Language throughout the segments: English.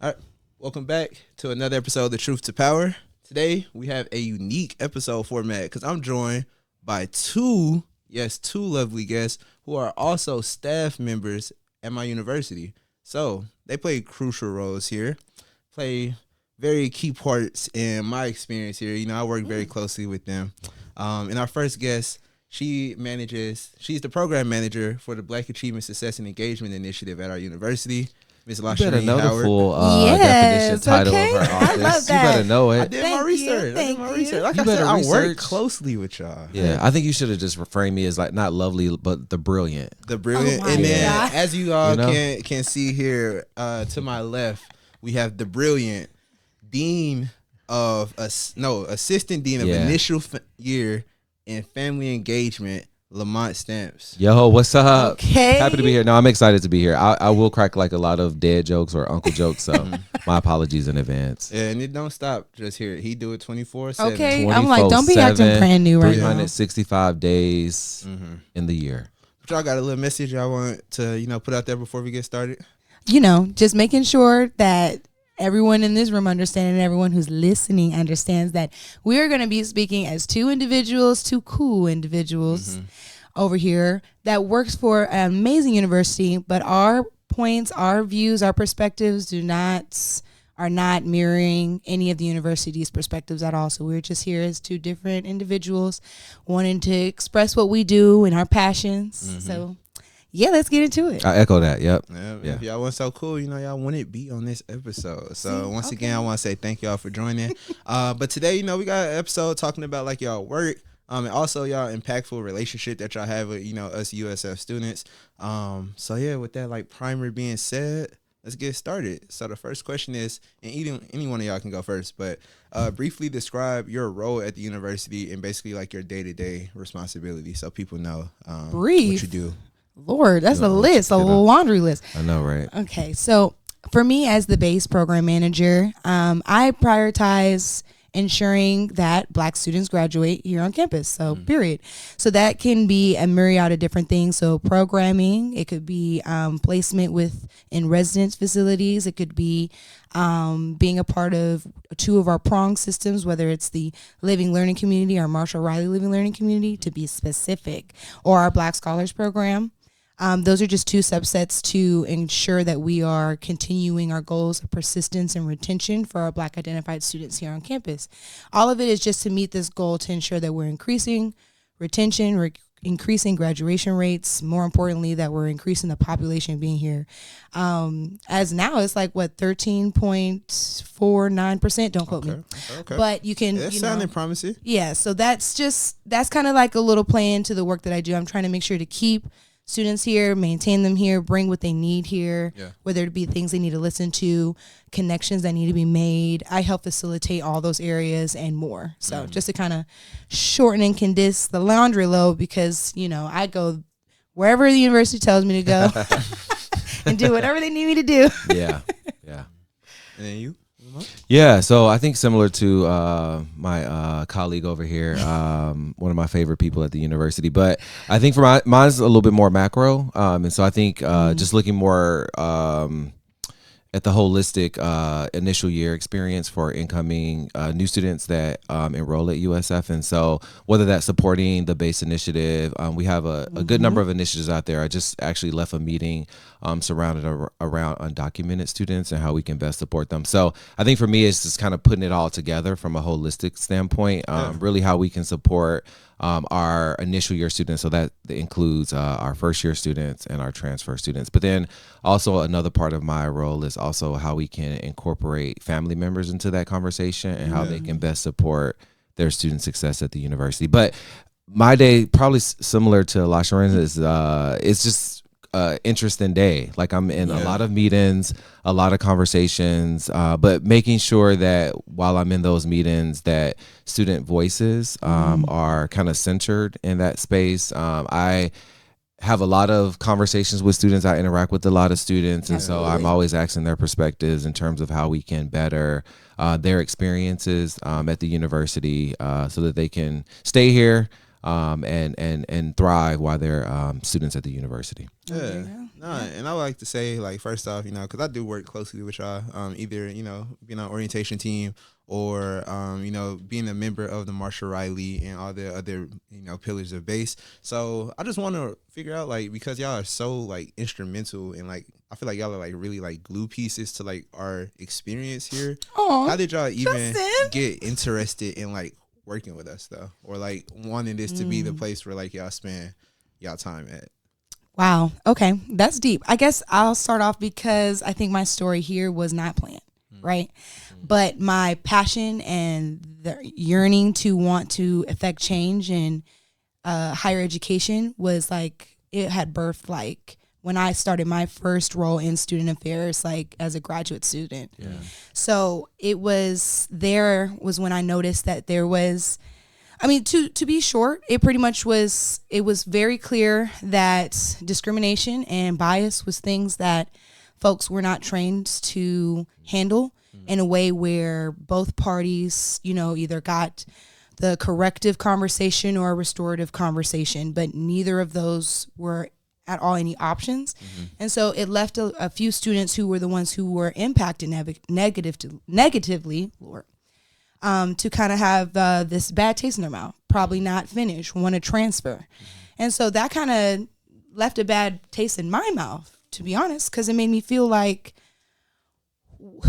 All right, welcome back to another episode of the Truth to Power. Today we have a unique episode format because I'm joined by two lovely guests who are also staff members at my university. So they play crucial roles here, play very key parts in my experience here. You know, I work very closely with them. And our first guest, she's the program manager for the Black Achievement Success and Engagement Initiative at our university. Ms. You better LaShareen know Howard. the full definition title of her office. I love that. You better know it. I did my research. Like You I said, better I work research. closely with y'all. Yeah, I think you should have just reframed me as like not lovely, but the brilliant. The brilliant. Oh my and then God. as you all You know? can see here to my left, we have the brilliant Dean of Assistant Dean of Initial Year in Family Engagement, Lamont Stamps. Yo, what's up? Okay. Happy to be here. No, I'm excited to be here. I will crack like a lot of dad jokes or uncle jokes, so my apologies in advance. Yeah, and it don't stop just here. He do it 24/7. Okay, I'm like, don't be acting brand new right now. 365 days in the year. But y'all got a little message y'all want to, put out there before we get started? Just making sure that everyone in this room understands and everyone who's listening understands that we are going to be speaking as two cool individuals over here that works for an amazing university, but our points, our views, our perspectives are not mirroring any of the university's perspectives at all. So we're just here as two different individuals wanting to express what we do and our passions. So yeah, let's get into it. I echo that. Yep. Yeah. If y'all weren't so cool, y'all wouldn't be on this episode. So once again, I want to say thank y'all for joining. But today, we got an episode talking about like y'all work, and also y'all impactful relationship that y'all have with, us USF students. So yeah, with that like primer being said, let's get started. So the first question is, and any one of y'all can go first, but briefly describe your role at the university and basically like your day-to-day responsibility so people know what you do. Lord, that's a list, a laundry list. I know, right? Okay, so for me as the base program manager, I prioritize ensuring that Black students graduate here on campus, so period. So that can be a myriad of different things. So programming, it could be placement in residence facilities, it could be being a part of two of our prong systems, whether it's the Living Learning Community or Marshall Riley Living Learning Community to be specific, or our Black Scholars Program. Those are just two subsets to ensure that we are continuing our goals of persistence and retention for our Black identified students here on campus. All of it is just to meet this goal to ensure that we're increasing retention, we're increasing graduation rates, more importantly, that we're increasing the population being here. As now, it's like, 13.49%, don't quote me. Okay. But you can, That's sounding promising. Yeah, so that's kind of like a little play into the work that I do. I'm trying to make sure to keep students here, maintain them here, bring what they need here, whether it be things they need to listen to, connections that need to be made. I help facilitate all those areas and more. So just to kind of shorten and condense the laundry load, because, I go wherever the university tells me to go and do whatever they need me to do. Yeah. And then you? Yeah, so I think similar to my colleague over here, one of my favorite people at the university, but I think for mine's a little bit more macro, and so I think just looking more at the holistic initial year experience for incoming new students that enroll at USF. And so whether that's supporting the BASE initiative, we have a good number of initiatives out there. I just actually left a meeting surrounded around undocumented students and how we can best support them. So I think for me, it's just kind of putting it all together from a holistic standpoint, really how we can support our initial year students. So that includes our first year students and our transfer students. But then also another part of my role is also how we can incorporate family members into that conversation and how they can best support their student success at the university. But my day, probably similar to LaSharen's, is it's just interesting day. Like I'm in a lot of meetings, a lot of conversations, but making sure that while I'm in those meetings that student voices are kind of centered in that space. I have a lot of conversations with students. I interact with a lot of students. And so I'm always asking their perspectives in terms of how we can better their experiences at the university so that they can stay here, and thrive while they're students at the university. Yeah. And I would like to say, like, first off, because I do work closely with y'all, either, being on orientation team or, being a member of the Marshall Riley and all the other, pillars of base. So I just want to figure out, like, because y'all are so, like, instrumental and, like, I feel like y'all are, like, really, like, glue pieces to, like, our experience here. Aww, how did y'all even Justin. get interested in, like, working with us, though? Or, like, wanting this to be the place where, like, y'all spend y'all time at? Wow. Okay. That's deep. I guess I'll start off because I think my story here was not planned, right? But my passion and the yearning to want to affect change in higher education was like, it had birthed like when I started my first role in student affairs, like as a graduate student. Yeah. So it was when I noticed that there was, to be short, it pretty much was, it was very clear that discrimination and bias was things that folks were not trained to handle in a way where both parties, either got the corrective conversation or a restorative conversation, but neither of those were at all any options. And so it left a few students who were the ones who were impacted negatively, Lord, to kind of have this bad taste in their mouth, probably not finish, want to transfer. And so that kind of left a bad taste in my mouth, to be honest, because it made me feel like,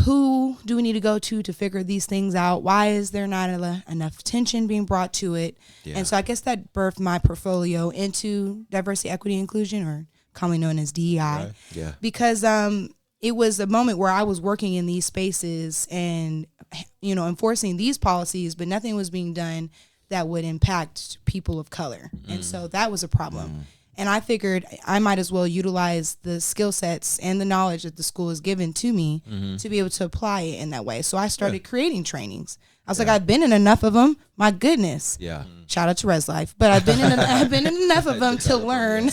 who do we need to go to figure these things out? Why is there not enough attention being brought to it? Yeah. And so I guess that birthed my portfolio into diversity, equity, inclusion, or commonly known as DEI. Right. Yeah. Because it was a moment where I was working in these spaces and, enforcing these policies, but nothing was being done that would impact people of color. And so that was a problem. And I figured I might as well utilize the skill sets and the knowledge that the school has given to me to be able to apply it in that way. So I started creating trainings. I was like, I've been in enough of them. My goodness. Yeah. Shout out to Res Life. But I've been in enough of them to learn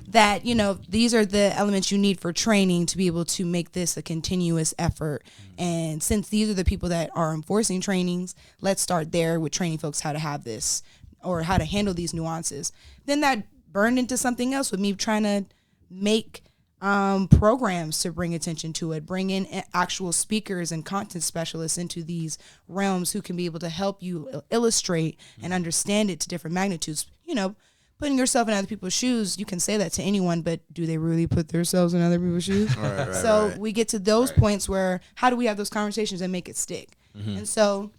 that, these are the elements you need for training to be able to make this a continuous effort. And since these are the people that are enforcing trainings, let's start there with training folks how to have this or how to handle these nuances. Then that burned into something else with me trying to make programs to bring attention to it, bring in actual speakers and content specialists into these realms who can be able to help you illustrate and understand it to different magnitudes. Putting yourself in other people's shoes, you can say that to anyone, but do they really put themselves in other people's shoes? Right. We get to those points where how do we have those conversations and make it stick? And so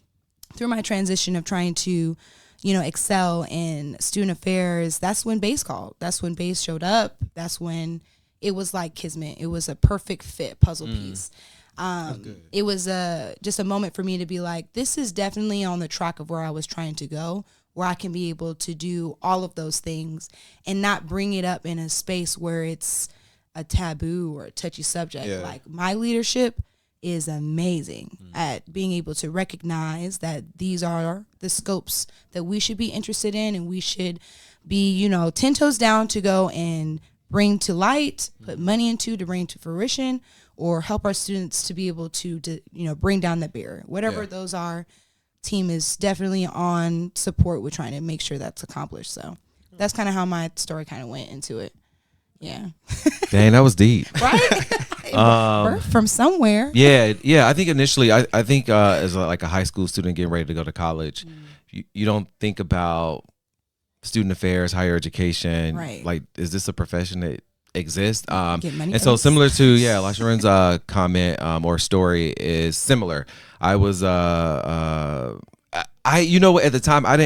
through my transition of trying to excel in student affairs, that's when BASE called. That's when BASE showed up. That's when it was like kismet. It was a perfect fit puzzle piece. It was just a moment for me to be like, this is definitely on the track of where I was trying to go, where I can be able to do all of those things and not bring it up in a space where it's a taboo or a touchy subject. Yeah. Like my leadership is amazing at being able to recognize that these are the scopes that we should be interested in, and we should be, 10 toes down to go and bring to light, put money into to bring to fruition, or help our students to be able to bring down the barrier. Whatever those are, team is definitely on support with trying to make sure that's accomplished. So that's kind of how my story kind of went into it. Yeah. Dang, that was deep. Right? From somewhere. Yeah. I think initially, I think as a high school student getting ready to go to college, you don't think about student affairs, higher education. Right. Like, is this a profession that exists? And so similar to LaSharon's comment or story is similar. I was at the time I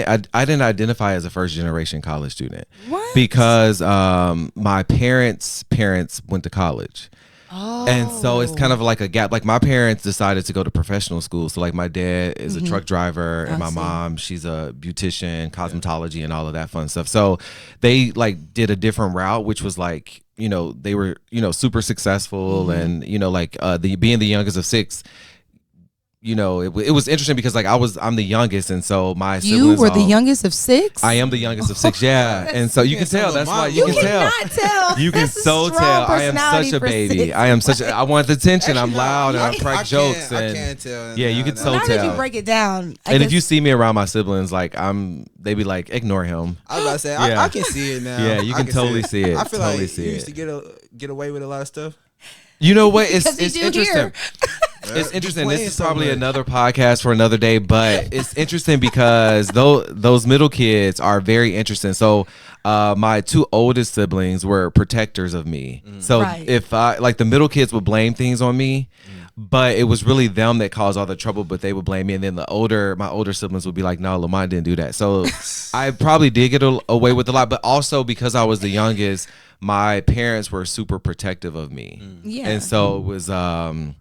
didn't identify as a first generation college student. What? Because my parents went to college. Oh. And so it's kind of like a gap. Like my parents decided to go to professional school. So like my dad is a truck driver and my mom, she's a beautician, cosmetology and all of that fun stuff. So they like did a different route, which was like, they were, super successful and, being the youngest of six, it was interesting because like I'm the youngest, and so my You siblings were the youngest of 6? I am the youngest of 6, yeah, and so you can tell. That's why You can tell. cannot tell. You can That's a so strong tell. I am personality such a for baby. 6. I am such. I want the attention. I'm Actually, no, loud and I I crack jokes. I And can't tell. yeah, you can so Now that you tell. break it down, And if you see me around my siblings, like they be like, ignore him. I was about to say, Yeah. I can see it now. Yeah, you I can totally see it. I feel Totally like see you it. used to get away with a lot of stuff. You know what? It's Because you do interesting. here. It's interesting. playing This is so probably much. another podcast for another day, but it's interesting because those middle kids are very interesting. So my 2 oldest siblings were protectors of me. So Right. if I like the middle kids would blame things on me, but it was really them that caused all the trouble, but they would blame me. And then my older siblings would be like, no, Lamont didn't do that. So I probably did get away with a lot, but also because I was the youngest, my parents were super protective of me. Yeah. And so it was an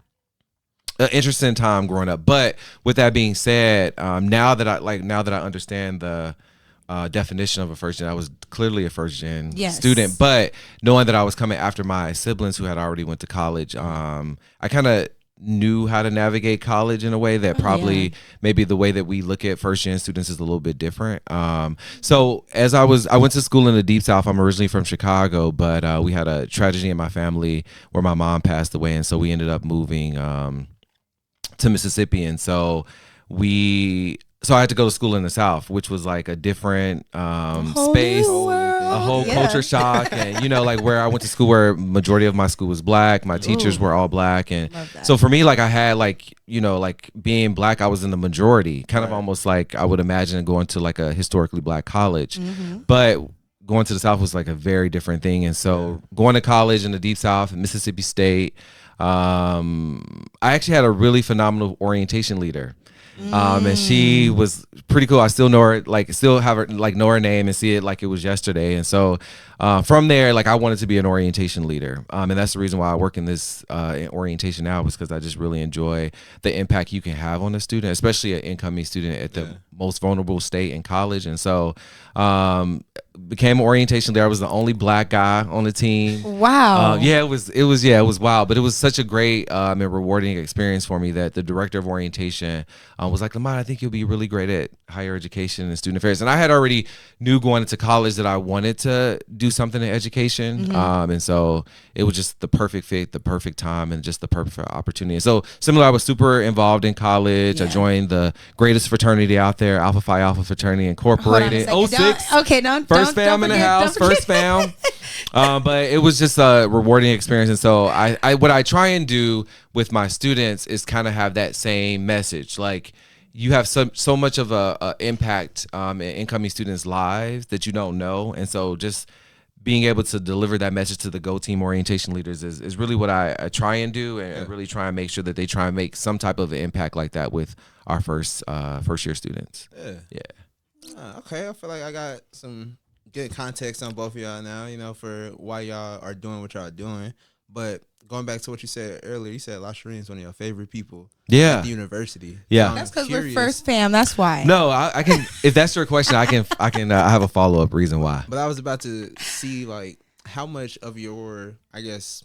interesting time growing up. But with that being said, now that I understand the definition of a first gen, I was clearly a first gen Yes. student. But knowing that I was coming after my siblings who had already went to college, I kind of knew how to navigate college in a way that probably maybe the way that we look at first gen students is a little bit different. So as I went to school in the Deep South. I'm originally from Chicago, but we had a tragedy in my family where my mom passed away, and so we ended up moving to Mississippi. And so I had to go to school in the South, which was like a different space, a whole culture shock. And, like where I went to school where majority of my school was black. My teachers were all black. And so for me, like I had like being black, I was in the majority, kind of almost like I would imagine going to like a historically black college. But going to the South was like a very different thing. And so going to college in the Deep South, Mississippi State, I actually had a really phenomenal orientation leader. And she was pretty cool. I still know her, still have her, know her name and see it like it was yesterday. And so from there, I wanted to be an orientation leader. And that's the reason why I work in this in orientation now, was because I just really enjoy the impact you can have on a student, especially an incoming student at the most vulnerable state in college. And so became an orientation leader. I was the only black guy on the team. Wow. It was wild, but it was such a great and rewarding experience for me that the director of orientation was like, Lamont, I think you'll be really great at higher education and student affairs. And I had already knew going into college that I wanted to do something in education. And so it was just the perfect fit, the perfect time, and just the perfect opportunity. And so similar, I was super involved in college. I joined the greatest fraternity out there, Alpha Phi Alpha Fraternity Incorporated. Hold on a second. Don't- First don't fam in the forget- house, don't first fam. But it was just a rewarding experience. And so what I try and do with my students is kind of have that same message. Like, you have so much of a impact in incoming students' lives that you don't know. And so just being able to deliver that message to the Go Team orientation leaders is really what I try and do, and really try and make sure that they try and make some type of an impact like that with our first year students. Okay, I feel like I got some good context on both of y'all now, for why y'all are doing what y'all doing. But going back to what you said earlier, you said LaShireen is one of your favorite people at the university. Yeah. That's because we're first fam. That's why. No, I can. If that's your question, I can. I have a follow up reason why. But I was about to see how much of your, I guess,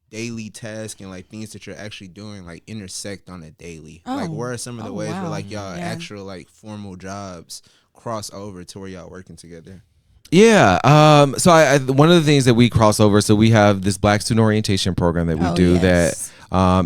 daily task and things that you're actually doing intersect on a daily. Where are some of the ways where y'all actual formal jobs cross over to where y'all working together? Yeah. So I one of the things that we cross over, so we have this Black Student Orientation program that we do that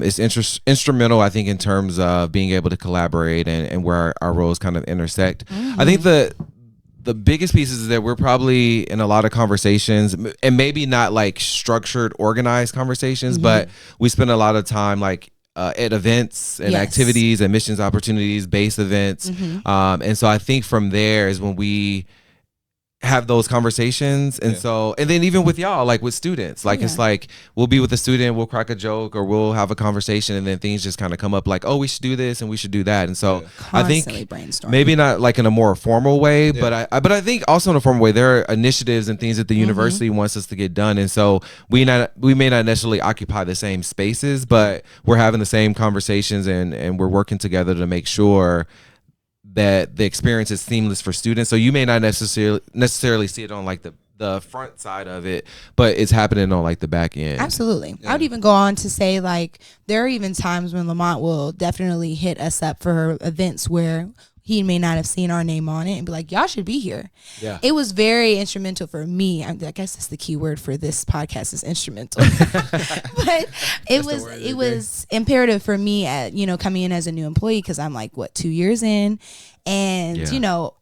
is instrumental, I think, in terms of being able to collaborate and where our roles kind of intersect. I think the biggest piece is that we're probably in a lot of conversations, and maybe not structured, organized conversations, but we spend a lot of time at events and activities and missions opportunities, base events. And so I think from there is when we have those conversations. And so, and then even with y'all, with students, it's we'll be with a student, we'll crack a joke or we'll have a conversation, and then things just kind of come up oh, we should do this and we should do that. And so I think maybe not in a more formal way, but I think also in a formal way, there are initiatives and things that the university wants us to get done. And so we may not necessarily occupy the same spaces, but we're having the same conversations and we're working together to make sure that the experience is seamless for students. So you may not necessarily see it on the the front side of it, but it's happening on like the back end. Absolutely. I would even go on to say, like, there are even times when Lamont will definitely hit us up for events where he may not have seen our name on it and be like, y'all should be here. Yeah. It was very instrumental for me. I guess that's the key word for this podcast is instrumental. But it was imperative for me at, coming in as a new employee, because I'm like, 2 years in. And,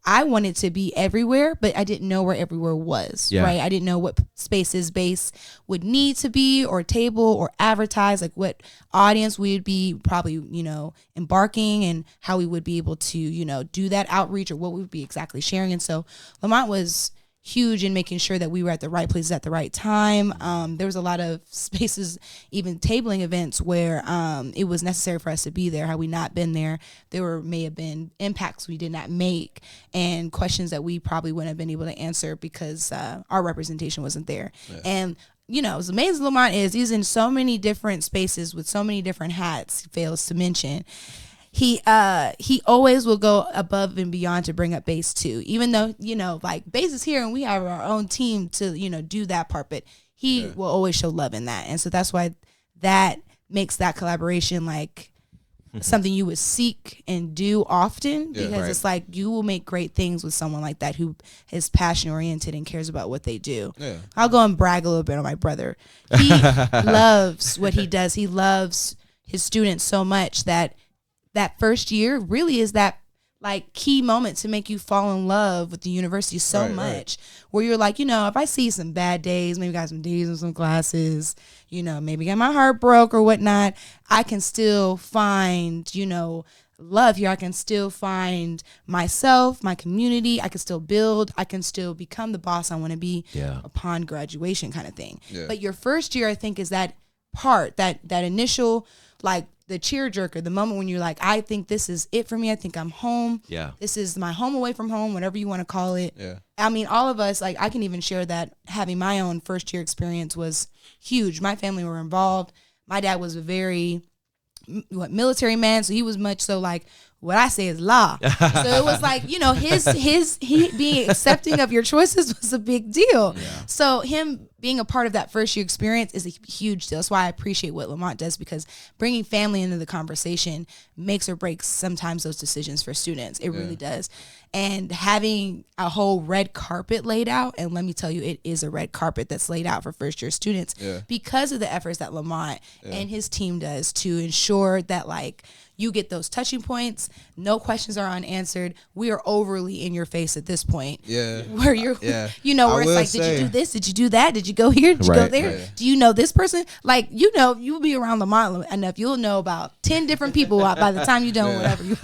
I wanted to be everywhere, but I didn't know where everywhere was, right? I didn't know what spaces base would need to be or table or advertise, like what audience we would be probably, embarking, and how we would be able to, do that outreach, or what we would be exactly sharing. And so Lamont was huge in making sure that we were at the right places at the right time. There was a lot of spaces, even tabling events, where it was necessary for us to be there. Had we not been there, may have been impacts we did not make, and questions that we probably wouldn't have been able to answer because our representation wasn't there. Yeah. And as amazing as Lamont is, he's in so many different spaces with so many different hats, he fails to mention. He always will go above and beyond to bring up bass too, even though, like, bass is here and we have our own team to, do that part, but he will always show love in that. And so that's why that makes that collaboration like something you would seek and do often, because it's like you will make great things with someone like that who is passion oriented and cares about what they do. Yeah. I'll go and brag a little bit on my brother. He loves what he does. He loves his students so much that first year really is that like key moment to make you fall in love with the university so much, where you're like, if I see some bad days, maybe got some D's in some classes, maybe got my heart broke or whatnot, I can still find, love here. I can still find myself, my community. I can still build. I can still become the boss I want to be upon graduation, kind of thing. Yeah. But your first year, I think, is that part, that initial, like, the cheer jerker, the moment when you're like, I think this is it for me. I think I'm home. Yeah. This is my home away from home, whatever you want to call it. Yeah. I mean, all of us, like, I can even share that having my own first year experience was huge. My family were involved. My dad was a very military man, so he was much so like, what I say is law. So it was like, he being accepting of your choices was a big deal. Yeah. So him being a part of that first year experience is a huge deal. That's why I appreciate what Lamont does, because bringing family into the conversation makes or breaks sometimes those decisions for students. It really does. And having a whole red carpet laid out, and let me tell you, it is a red carpet that's laid out for first year students because of the efforts that Lamont and his team does to ensure that, like, you get those touching points. No questions are unanswered. We are overly in your face at this point. Yeah. Where you're, where it's like, did you do this? Did you do that? Did you go here? Did you go there? Yeah. Do you know this person? Like, you'll be around Lamont enough. You'll know about 10 different people by the time you're done whatever you're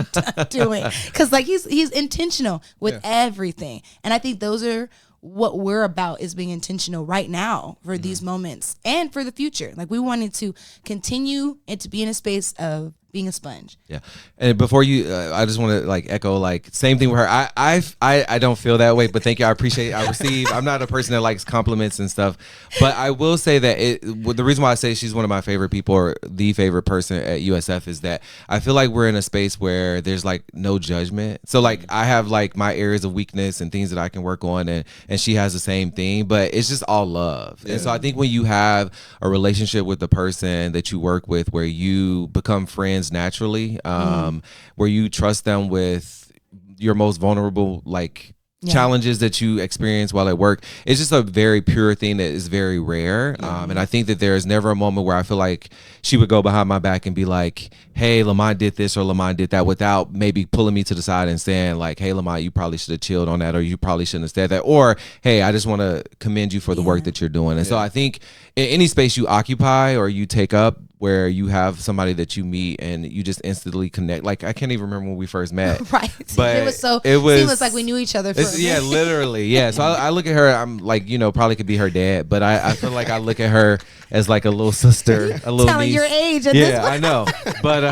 doing. Because, like, he's intentional with everything. And I think those are what we're about, is being intentional right now for these moments and for the future. Like, we wanted to continue and to be in a space of being a sponge. Yeah. And before you, I just want to like echo, like, same thing with her. I don't feel that way, but thank you. I appreciate, I receive. I'm not a person that likes compliments and stuff, but I will say that the reason why I say she's one of my favorite people, or the favorite person at USF, is that I feel like we're in a space where there's like no judgment. So like I have like my areas of weakness and things that I can work on, and she has the same thing, but it's just all love. Yeah. And so I think when you have a relationship with the person that you work with, where you become friends naturally, where you trust them with your most vulnerable, like, challenges that you experience while at work, it's just a very pure thing that is very rare. And I think that there is never a moment where I feel like she would go behind my back and be like, hey, Lamont did this or Lamont did that, without maybe pulling me to the side and saying like, hey, Lamont, you probably should have chilled on that, or you probably shouldn't have said that, or hey, I just want to commend you for the work that you're doing. And so I think in any space you occupy or you take up, where you have somebody that you meet and you just instantly connect. Like, I can't even remember when we first met. Right. But it was seamless, like we knew each other for a minute. Yeah, literally. Yeah. So I look at her, I'm like, probably could be her dad, but I feel like I look at her as like a little sister, a little telling niece. Your age at this point. I know. But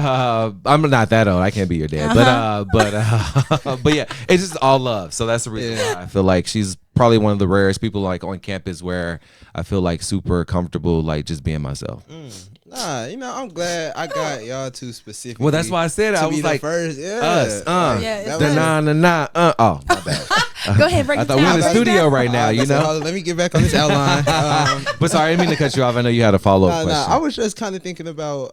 I'm not that old. I can't be your dad. But yeah, it's just all love. So that's the reason why I feel like she's probably one of the rarest people like on campus where I feel like super comfortable, like just being myself. Nah, I'm glad I got y'all two specifically. Well, that's why I said I was like, first, us, oh, my bad. Go ahead, break I it thought down. we're in the break it studio down. right now, you know? Let me get back on this outline. But sorry, I didn't mean to cut you off. I know you had a follow-up question. I was just kind of thinking about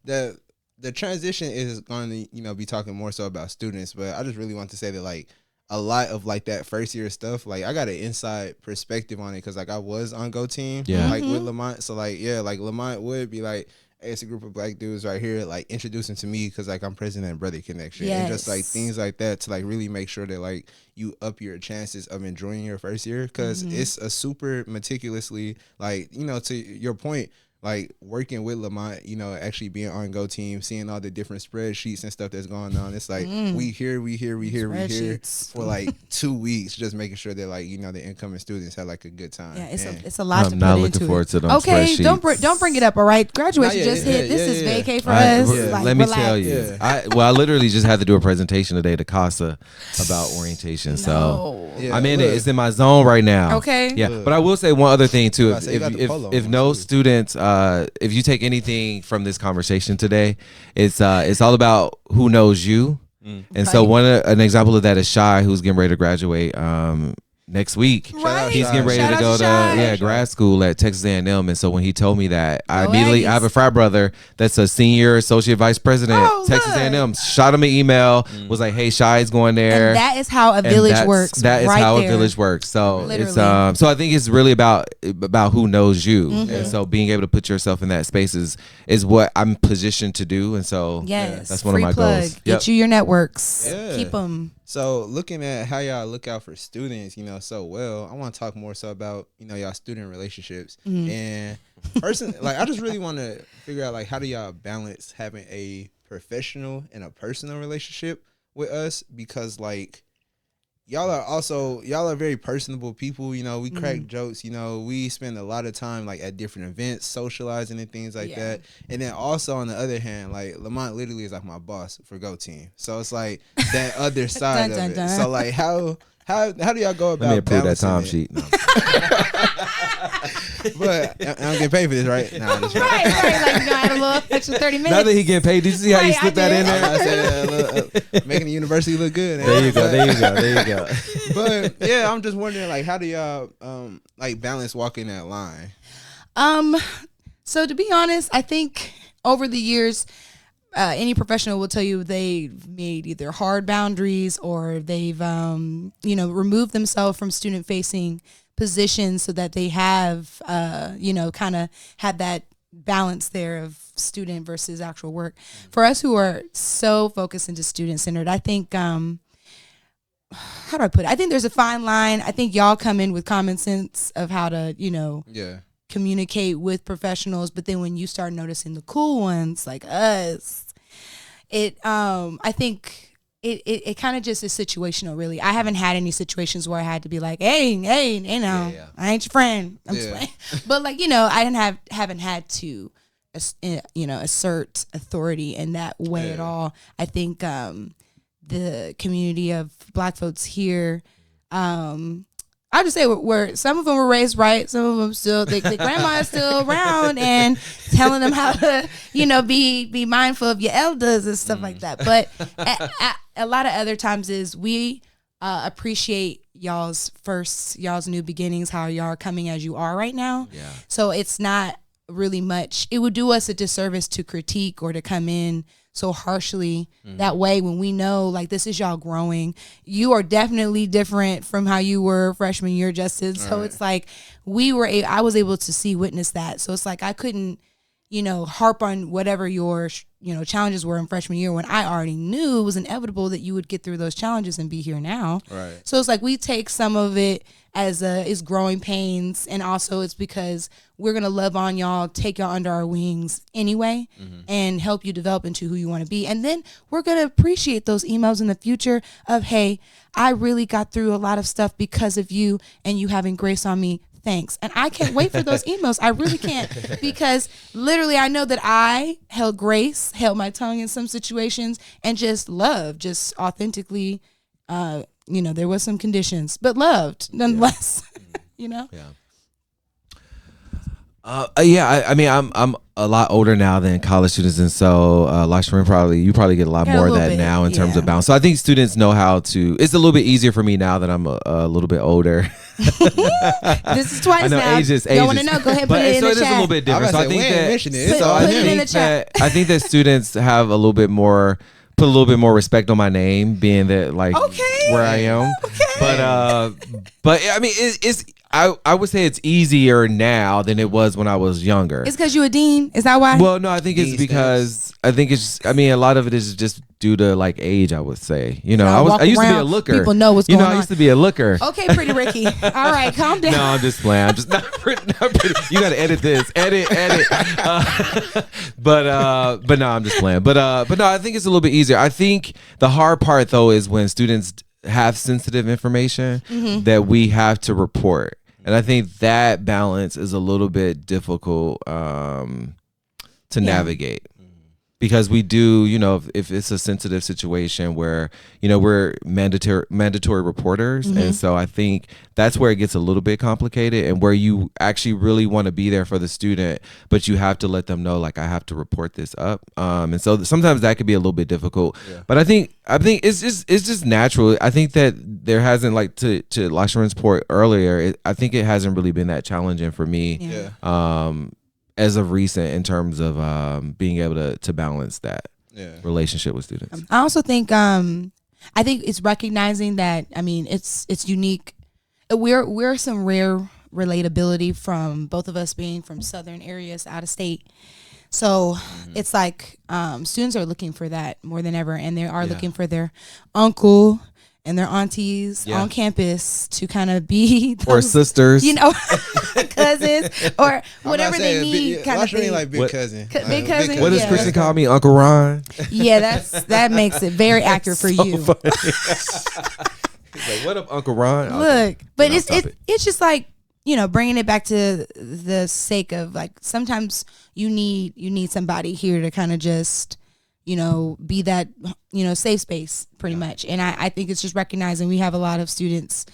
the transition is going to, be talking more so about students, but I just really want to say that, like, a lot of, like, that first year stuff, like, I got an inside perspective on it because, like, I was on Go Team, like, with Lamont. So, like, yeah, like, Lamont would be like, hey, it's a group of black dudes right here, like, introducing to me because, like, I'm president of Brother Connection. Yes. And just, like, things like that to, like, really make sure that, like, you up your chances of enjoying your first year because it's a super meticulously, like, to your point, like, working with Lamont, actually being on Go Team, seeing all the different spreadsheets and stuff that's going on. It's like we here for like 2 weeks, just making sure that, like, the incoming students have, like, a good time. Yeah, it's a lot to I'm put not into looking it. forward to them Okay, spreadsheets. don't bring it up. All right, graduation Not yet. just hit. Yeah, This is yeah. vacay for us. Yeah. Like, Let me relax. tell you. Yeah. I literally just had to do a presentation today to CASA about orientation. So No. Yeah, I'm in look. it. It's in my zone right now. Okay. Yeah, Look. but I will say one other thing too. I say you got the polo If on, no too. students, if you take anything from this conversation today, it's all about who knows you. And so an example of that is Shy, who's getting ready to graduate next week. Right. He's getting ready Shout to out go to Shy. grad school at Texas A&M. And so when he told me that, I Go immediately Aggies. I have a frat brother that's a senior associate vice president, Oh, Texas look. A&M. Shot him an email, was like, "Hey, Shy's going there." And that is how a And village works. That is right how there. a village works. So Literally. it's so I think it's really about who knows you, Mm-hmm. and so being able to put yourself in that space is what I'm positioned to do, and so Yes, that's one of free my plug. goals. Get Yep. you your networks. Yeah. Keep them. So looking at how y'all look out for students, so well, I want to talk more so about, y'all student relationships. And like, I just really want to figure out, like, how do y'all balance having a professional and a personal relationship with us? Because, like, y'all are very personable people. We crack jokes. We spend a lot of time, like, at different events, socializing and things like that. And then also on the other hand, like, Lamont literally is like my boss for Go Team. So it's like that other side Dun, dun, of it. dun. So, like, how do y'all go about Let me approve that balancing time it? sheet. No. But I don't get paid for this, right? Nah, that's right. Right. Like, add a little extra 30 minutes. Now that he getting paid, did you see how you Right, slipped I that in did. there? I said, making the university look good. There you go. There you go. There you go. But yeah, I'm just wondering, like, how do y'all like balance walking that line? So to be honest, I think over the years, any professional will tell you they've made either hard boundaries or they've, removed themselves from student-facing positions so that they have, kind of had that balance there of student versus actual work. For us who are so focused into student-centered, I think, how do I put it? I think there's a fine line. I think y'all come in with common sense of how to, communicate with professionals, but then when you start noticing the cool ones like us, I think it kind of just is situational, really. I haven't had any situations where I had to be like, hey, I ain't your friend. I'm just playing. But, like, I haven't had to assert authority in that way at all. I think the community of Black folks here, I just say where some of them were raised right, some of them still, the grandma is still around and telling them how to, be mindful of your elders and stuff like that. But a lot of other times is we appreciate y'all's new beginnings, how y'all are coming as you are right now. Yeah. So it's not really much. It would do us a disservice to critique or to come in so harshly that way when we know, like, this is y'all growing. You are definitely different from how you were freshman year, Justin. So it's like I was able to witness that. So it's like I couldn't, harp on whatever your, challenges were in freshman year when I already knew it was inevitable that you would get through those challenges and be here now. Right. So it's like we take some of it as it's growing pains, and also it's because we're gonna love on y'all, take y'all under our wings anyway, and help you develop into who you want to be. And then we're gonna appreciate those emails in the future of, hey, I really got through a lot of stuff because of you and you having grace on me. Thanks. And I can't wait for those emails. I really can't, because literally I know that I held my tongue in some situations, and just authentically, there was some conditions, but loved nonetheless, Yeah. Yeah, I mean, I'm a lot older now than college students, and so Lasharin, you probably get a lot Yeah, a more of little that bit, now in terms yeah. of balance. So I think students know how to. It's a little bit easier for me now that I'm a little bit older. This is twice I know now. ages. Y'all want to know? Go ahead, put it in so the it is a chat. little bit different. So I think that. So I Put it in the think chat. that I think that students have a little bit more. Put a little bit more respect on my name, being that like where I am. Okay. But I mean, it's. I would say it's easier now than it was when I was younger. It's because you a dean. Is that why? Well, no, I think it's because I think it's. I mean, a lot of it is just due to like age. I would say, you know, I used to be a looker. People know what's going on. I used to be a looker. Okay, Pretty Ricky. All right, calm down. No, I'm just playing. I'm just not pretty. You got to edit this. Edit. But no, I'm just playing. But no, I think it's a little bit easier. I think the hard part though is when students have sensitive information that we have to report. And I think that balance is a little bit difficult to navigate because we do, you know, if it's a sensitive situation where, you know, we're mandatory reporters. And so I think that's where it gets a little bit complicated and where you actually really want to be there for the student, but you have to let them know, like, I have to report this up. And so sometimes that could be a little bit difficult, but I think it's just natural. I think that there hasn't, like, to Lasharin's point earlier, I think it hasn't really been that challenging for me. As of recent in terms of being able to balance that relationship with students. I also think I think it's recognizing that, I mean, it's unique. We're some rare relatability from both of us being from southern areas out of state. So it's like students are looking for that more than ever, and they are looking for their uncle and their aunties on campus to kind of be those, or sisters, you know, cousins or whatever they need. Kind of thing. Like big cousin. Big cousin. What does Kristen call me? Uncle Ron? Yeah, that makes it very accurate for you. He's like, what up, Uncle Ron? Look, but it's just like, you know, bringing it back to the sake of, like, sometimes you need somebody here to kind of just, you know, be that, you know, safe space pretty much. And I think it's just recognizing we have a lot of students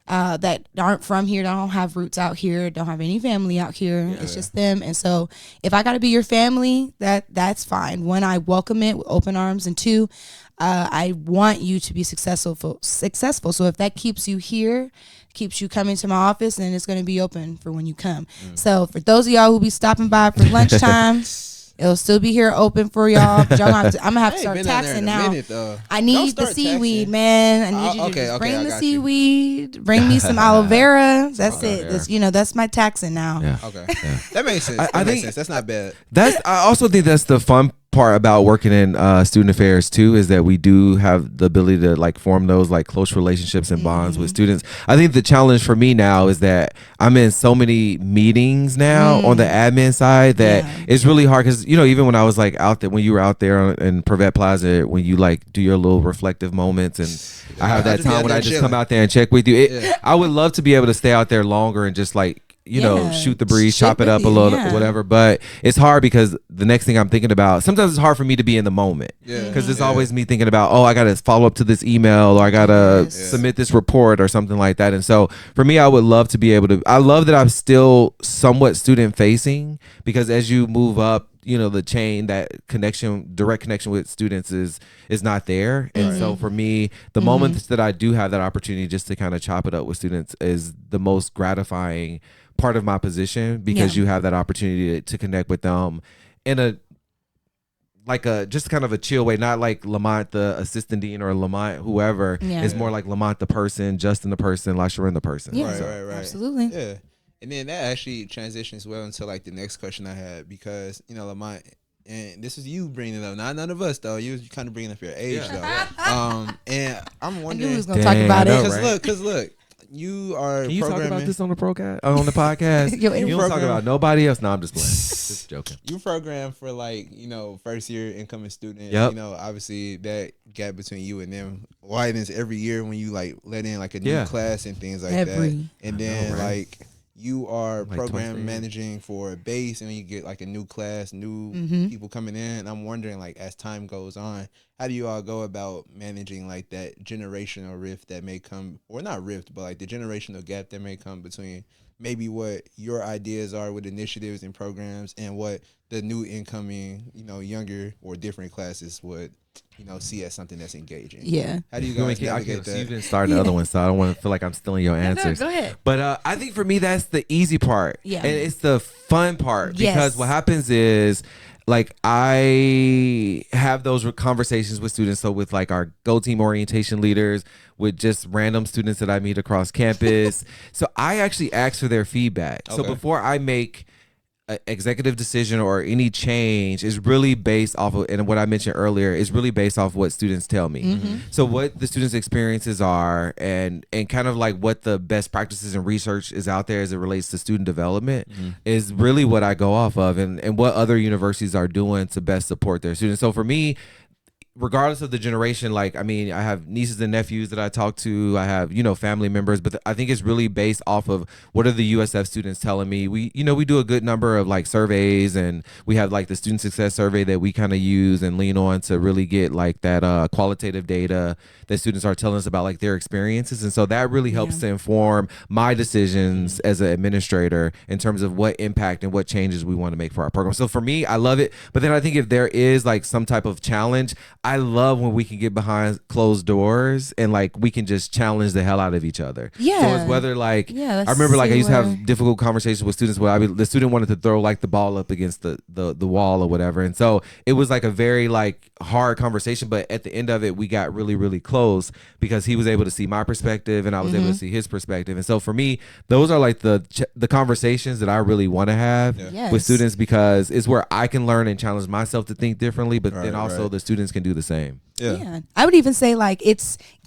that aren't from here, don't have roots out here, don't have any family out here. It's just them. And so if I got to be your family, that's fine. One, I welcome it with open arms. And two, I want you to be successful. So if that keeps you here, keeps you coming to my office, then it's going to be open for when you come. So for those of y'all who be stopping by for lunchtime, it'll still be here open for y'all. But y'all I'm gonna have to start taxing now. I need the seaweed, taxing. Man. I need you to just bring the seaweed. Bring me some aloe vera. That's it. That's, you know, that's my taxing now. Yeah. Okay, that makes sense. I think that's not bad. I also think that's the fun part about working in student affairs too, is that we do have the ability to, like, form those, like, close relationships and bonds with students. I think the challenge for me now is that I'm in so many meetings now on the admin side that it's really hard because, you know, even when I was, like, out there, when you were out there in Privet Plaza, when you, like, do your little reflective moments, and I have that time when I just come out there and check with you. I would love to be able to stay out there longer and just, like, you know, shoot the breeze, chop it up a little, whatever. But it's hard because the next thing I'm thinking about, sometimes it's hard for me to be in the moment. Because it's always me thinking about, I got to follow up to this email, or I got to submit this report or something like that. And so for me, I would love to be able to, I love that I'm still somewhat student facing, because as you move up, you know, the chain, that direct connection with students is not there. And so for me, the moments that I do have that opportunity just to kind of chop it up with students is the most gratifying part of my position, because you have that opportunity to connect with them in a, like, a just kind of a chill way, not like Lamont the assistant dean or Lamont whoever. It's more like Lamont the person, Justin the person, Lasharin the person. Right. Absolutely. Yeah. And then that actually transitions well into, like, the next question I had, because, you know, Lamont, and this is you bringing it up, not none of us though. You kind of bringing up your age though. And I'm wondering, I knew he was gonna talk about it. Because look, you are. Can you programming. talk about this on the on the podcast? You don't talk about nobody else. No, I'm just playing. Just joking. You program for, like, you know, first year incoming students. Yep. You know, obviously that gap between you and them widens every year when you, like, let in, like, a new class and things like that. And then like, you are like program managing for a base, and you get, like, a new class, new people coming in. And I'm wondering, like, as time goes on, how do you all go about managing, like, that generational rift that may come, or not rift, but, like, the generational gap that may come between maybe what your ideas are with initiatives and programs, and what the new incoming, younger or different classes would, see as something that's engaging. Yeah. How do you guys navigate So that? you've been starting the other one, so I don't want to feel like I'm stealing your answers. go ahead. But I think for me, that's the easy part. Yeah. And it's the fun part. Yes. Because what happens is, like, I have those conversations with students. So with like our Go Team orientation leaders, with just random students that I meet across campus. So I actually ask for their feedback. So Okay. before I make an executive decision or any change, is really based off of, and what I mentioned earlier is really based off what students tell me. So what the students' experiences are, and kind of like what the best practices and research is out there as it relates to student development, is really what I go off of, and what other universities are doing to best support their students. So for me, regardless of the generation, like, I mean, I have nieces and nephews that I talk to. I have, family members, but I think it's really based off of what are the USF students telling me. We do a good number of like surveys, and we have like the student success survey that we kind of use and lean on to really get like that qualitative data that students are telling us about like their experiences. And so that really helps to inform my decisions as an administrator in terms of what impact and what changes we want to make for our program. So for me, I love it. But then I think if there is like some type of challenge, I love when we can get behind closed doors and like we can just challenge the hell out of each other. Yeah. So it's whether like, Yeah, I remember like I used to where- have difficult conversations with students where the student wanted to throw like the ball up against the wall or whatever. And so it was like a very like hard conversation, but at the end of it, we got really, really close because he was able to see my perspective and I was able to see his perspective. And so for me, those are like the conversations that I really want to have Yes. with students, because it's where I can learn and challenge myself to think differently, but then Right, also right. the students can do the same. Yeah. I would even say like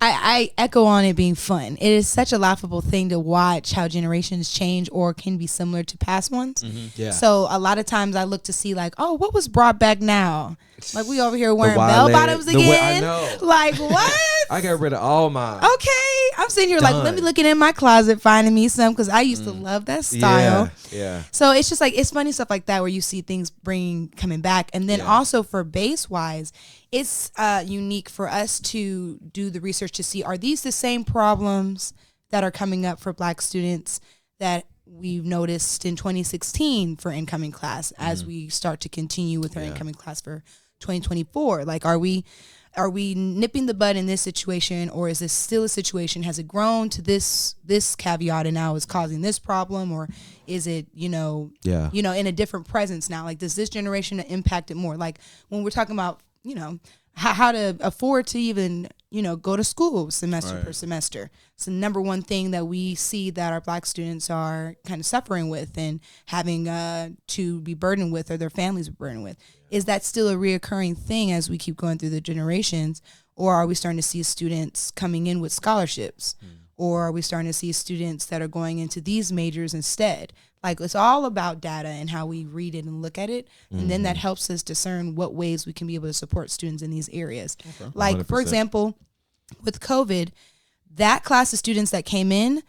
I echo on it being fun. It is such a laughable thing to watch how generations change or can be similar to past ones. Yeah. So a lot of times I look to see like, oh, what was brought back now? Like we over here wearing wide bell leg, bottoms the wa- I again. know. Like what? I got rid of all mine. Okay. I'm sitting here like, let me looking in my closet finding me some, because I used to love that style. Yeah. So it's just like, it's funny stuff like that where you see things coming back. And then also for base wise, it's unique for us to do the research to see, are these the same problems that are coming up for Black students that we've noticed in 2016 for incoming class as we start to continue with our incoming class for 2024? Like, are we nipping the bud in this situation, or is this still a situation? Has it grown to this caveat and now is causing this problem, or is it in a different presence now? Like, does this generation impact it more? Like when we're talking about how to afford to even go to school semester per semester. It's the number one thing that we see that our Black students are kind of suffering with and having to be burdened with, or their families are burdened with. Is that still a reoccurring thing as we keep going through the generations, or are we starting to see students coming in with scholarships, or are we starting to see students that are going into these majors instead? Like, it's all about data and how we read it and look at it. And then that helps us discern what ways we can be able to support students in these areas. Okay. Like, for 100%. example, with COVID, that class of students that came in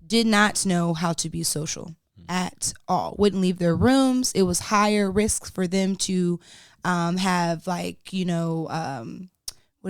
did not know how to be social at all. Wouldn't leave their rooms. It was higher risks for them to have what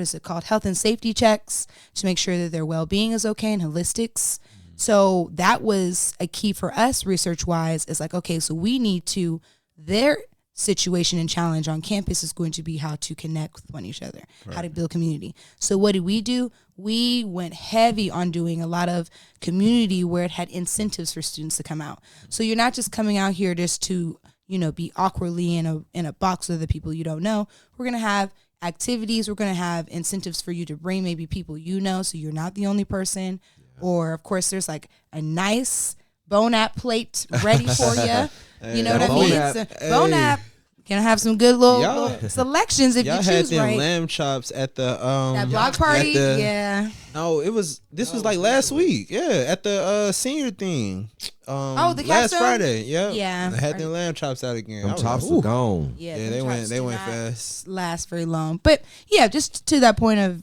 is it called? Health and safety checks to make sure that their well-being is okay, and holistics. So that was a key for us research-wise. It's like, okay, so we need to, their situation and challenge on campus is going to be how to connect with one each other, how to build community. So what did we do? We went heavy on doing a lot of community where it had incentives for students to come out. So you're not just coming out here just to, be awkwardly in a box with the people you don't know. We're going to have activities. We're going to have incentives for you to bring maybe people so you're not the only person. Or, of course, there's like a nice Bone App plate ready for you. You know what I mean? Bone App. Gonna have some good little selections if you Y'all choose had them right. lamb chops at the That block party, No, this was like last week. Yeah, at the senior thing. The last capstone? Friday. Yep. Yeah. I had them lamb chops out again. I Them was chops like, are ooh. gone. Yeah, Yeah, they went fast. Last very long, but yeah, just to that point of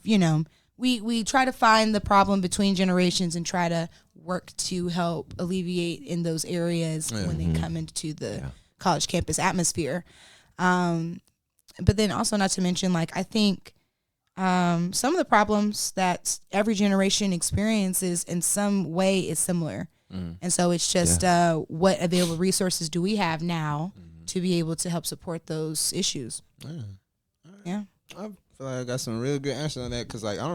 we try to find the problem between generations and try to work to help alleviate in those areas when they come into the college campus atmosphere. But then also, not to mention, like, I think some of the problems that every generation experiences in some way is similar. And so it's just what available resources do we have now to be able to help support those issues. Yeah. I feel like I got some real good answers on that because like I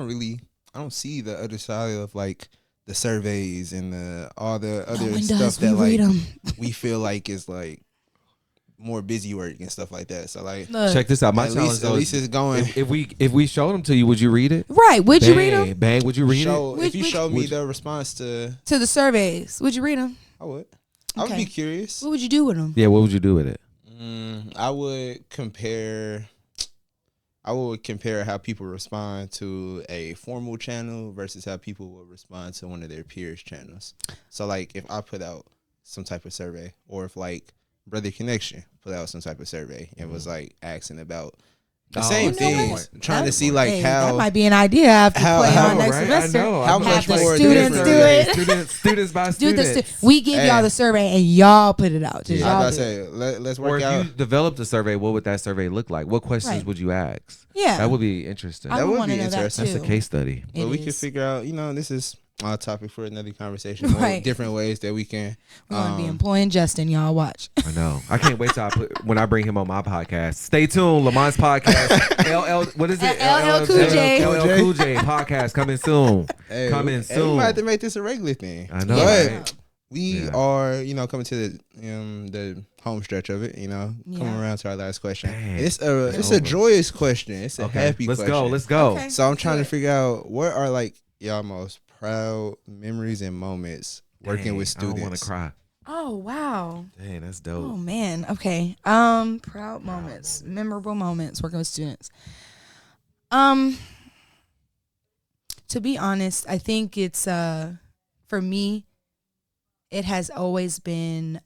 don't see the other side of like the surveys and all the other stuff that like we feel like is like more busy work and stuff like that. So like, check this out. My at challenge least it's going. If we showed them to you, would you read it? Right? Would you read them? Bang, would you read it? If you showed me the response to the surveys, would you read them? I would. I would be curious. What would you do with them? Yeah, what would you do with it? I would compare how people respond to a formal channel versus how people will respond to one of their peers' channels. So like if I put out some type of survey, or if like Brother Connection put out some type of survey and was like asking about the same things, trying to see like how that might be an idea I have to play on next semester. How much the more students do it. Students by students. We give y'all the survey and y'all put it out. Just I y'all was about to say, let's work or out. if you developed a survey, what would that survey look like? What questions would you ask? Yeah, that would be interesting. I would want to be know that interesting. too. That's a case study. But we can figure out, this is a topic for another conversation. More different ways that we can. We're going to be employing Justin. Y'all watch. I know. I can't wait till when I bring him on my podcast. Stay tuned. Lamont's podcast. What is it? LL Cool J. LL Cool J podcast coming soon. Coming soon. We might have to make this a regular thing. I know. But right? we are, coming to the home stretch of it. Coming around to our last question. Dang. It's a joyous question. It's a happy question. Let's go. Okay. So I'm trying to figure out what are like y'all most proud memories and moments working with students. I don't want to cry. Oh wow. Dang, that's dope. Oh man. Okay. Proud moments, memorable moments working with students. To be honest, I think it's for me, it has always been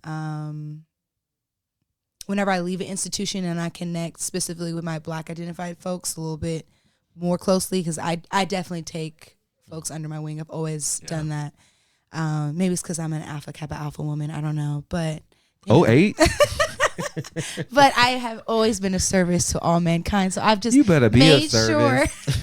whenever I leave an institution and I connect specifically with my Black identified folks a little bit more closely, because I definitely take folks under my wing. I've always done that. Maybe it's because I'm an alpha woman. I don't know, but 08. But I have always been a service to all mankind. So I've just you better be made a service. sure.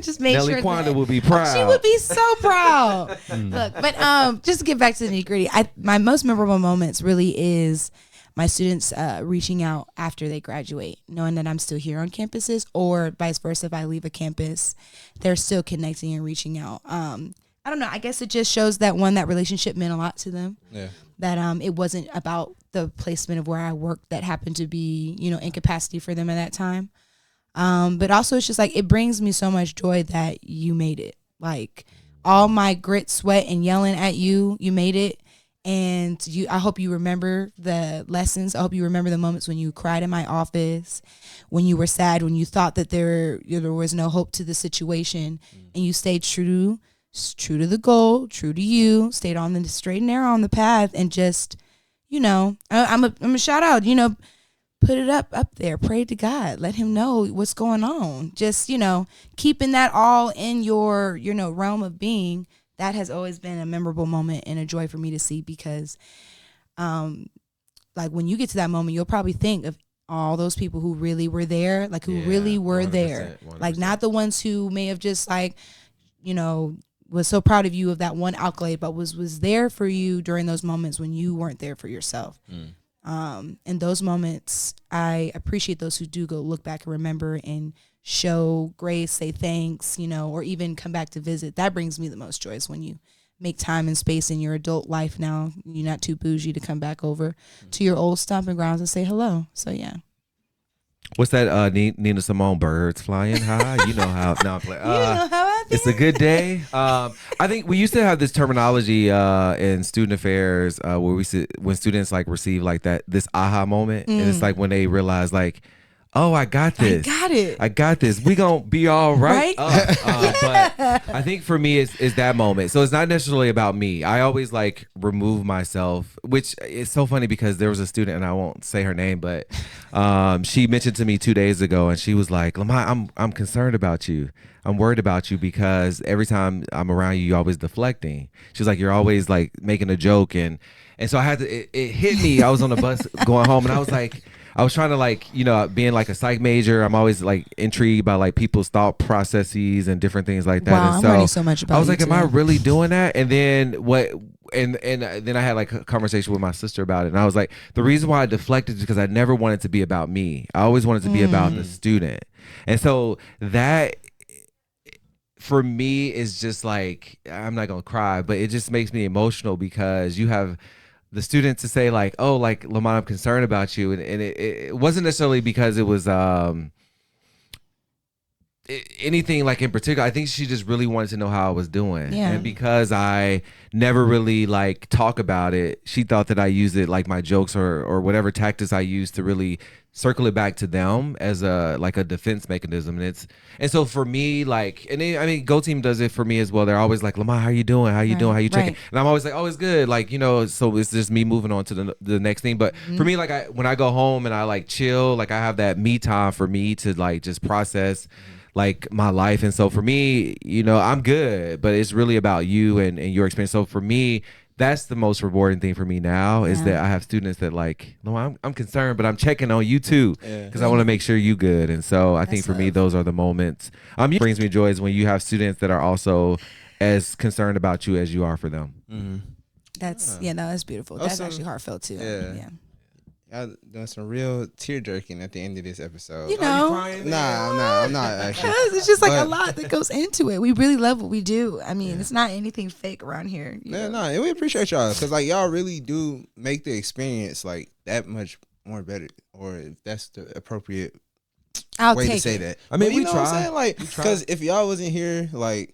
Just make Nelly sure Quanda that will be proud. she would be so proud. Look, but just to get back to the nitty gritty, my most memorable moments really is my students reaching out after they graduate, knowing that I'm still here on campuses, or vice versa. If I leave a campus, they're still connecting and reaching out. I don't know. I guess it just shows that that relationship meant a lot to them. Yeah. That it wasn't about the placement of where I worked that happened to be, incapacity for them at that time. But also it's just like, it brings me so much joy that you made it. Like all my grit, sweat, and yelling at you, you made it. And I hope you remember the lessons. I hope you remember the moments when you cried in my office, when you were sad, when you thought that there was no hope to the situation, and you stayed true to the goal, true to you, stayed on the straight and narrow on the path, and just, I'm a shout out, put it up there, pray to God, let him know what's going on. Just, keeping that all in your, realm of being. That has always been a memorable moment and a joy for me to see, because like when you get to that moment, you'll probably think of all those people who really were there, like who really were 100%, there, 100%. Like not the ones who may have just like, was so proud of you of that one accolade, but was there for you during those moments when you weren't there for yourself. In those moments, I appreciate those who do go look back and remember and show grace, say thanks, or even come back to visit. That brings me the most joy, is when you make time and space in your adult life now. You're not too bougie to come back over to your old stomping grounds and say hello. So yeah. What's that? Nina Simone, birds flying high. You know how. Now I'm playing. You know how I feel. It's a good day. I think we used to have this terminology in student affairs where when students like receive like this aha moment, and it's like when they realize like, oh, I got this. I got this. We gonna be all right. But I think for me, it's that moment. So it's not necessarily about me. I always like remove myself, which is so funny because there was a student, and I won't say her name, but she mentioned to me 2 days ago, and she was like, Lamont, I'm concerned about you. I'm worried about you because every time I'm around you, you're always deflecting. She's like, you're always like making a joke, and so I had to. It hit me. I was on the bus going home, and I was like. I was trying to like, being like a psych major, I'm always like intrigued by like people's thought processes and different things like that. Wow, and I'm so learning so much about I was you like, am too. I really doing that? And then and then I had like a conversation with my sister about it, and I was like, the reason why I deflected is because I never wanted to be about me. I always wanted to be about the student, and so that for me is just like, I'm not gonna cry, but it just makes me emotional because you have the student to say like, oh, like Lamont, I'm concerned about you, and it wasn't necessarily because it was anything like in particular. I think she just really wanted to know how I was doing, and because I never really like talk about it, she thought that I used it like my jokes or whatever tactics I used to really circle it back to them as a like a defense mechanism. And so for me, like, and I mean, Go Team does it for me as well. They're always like, Lamont, how you doing? How you doing? How you checking? And I'm always like, oh, it's good. Like, you know, so it's just me moving on to the next thing. But for me, like, when I go home and I like chill, like I have that me time for me to like just process like my life. And so for me, you know, I'm good, but it's really about you and your experience. So for me, that's the most rewarding thing for me now is that I have students that like, no, I'm concerned, but I'm checking on you too because I want to make sure you good. And so I think for me, those are the moments. Brings me joy is when you have students that are also as concerned about you as you are for them. That's that's beautiful. That's actually heartfelt too. Yeah. Y'all doing some real tear jerking at the end of this episode. You know, I'm not actually. It's just like a lot that goes into it. We really love what we do. I mean, it's not anything fake around here. And we appreciate y'all because like y'all really do make the experience like that much more better, or if that's the appropriate way to say that. I mean, but we know try. what I'm saying? Like, because if y'all wasn't here, like,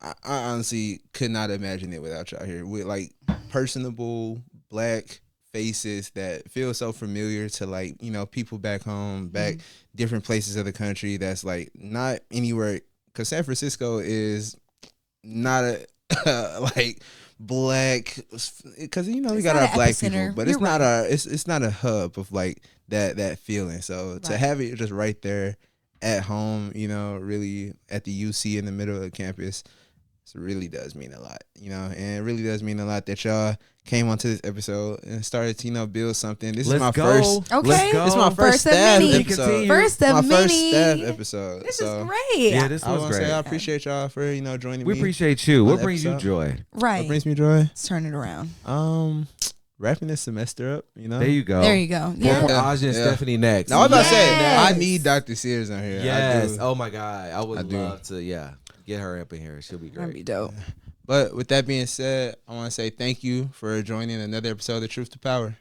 I honestly could not imagine it without y'all here with like personable Black faces that feel so familiar to like, you know, people back home, different places of the country that's like not anywhere, because San Francisco is not a like Black, because you know we got our Black epicenter. People, but it's not it's not a hub of like that feeling. So to have it just right there at home, you know, really at the UC in the middle of the campus, it really does mean a lot, you know, and it really does mean a lot that y'all came onto this episode and started to, you know, build something. This is my first. Okay. This is my first staff episode. First of many. My first staff episode. This is great. Yeah, this was great. I appreciate y'all for, you know, joining me. We appreciate you. What brings you joy? Right. What brings me joy? Let's turn it around. Wrapping this semester up, you know. There you go. Yeah. For Aja and Stephanie next. Now, I was about to say, I need Dr. Sears on here. Yes. Oh my God. I would love to. Get her up in here. She'll be great. That'd be dope. But with that being said, I want to say thank you for joining another episode of Truth to Power.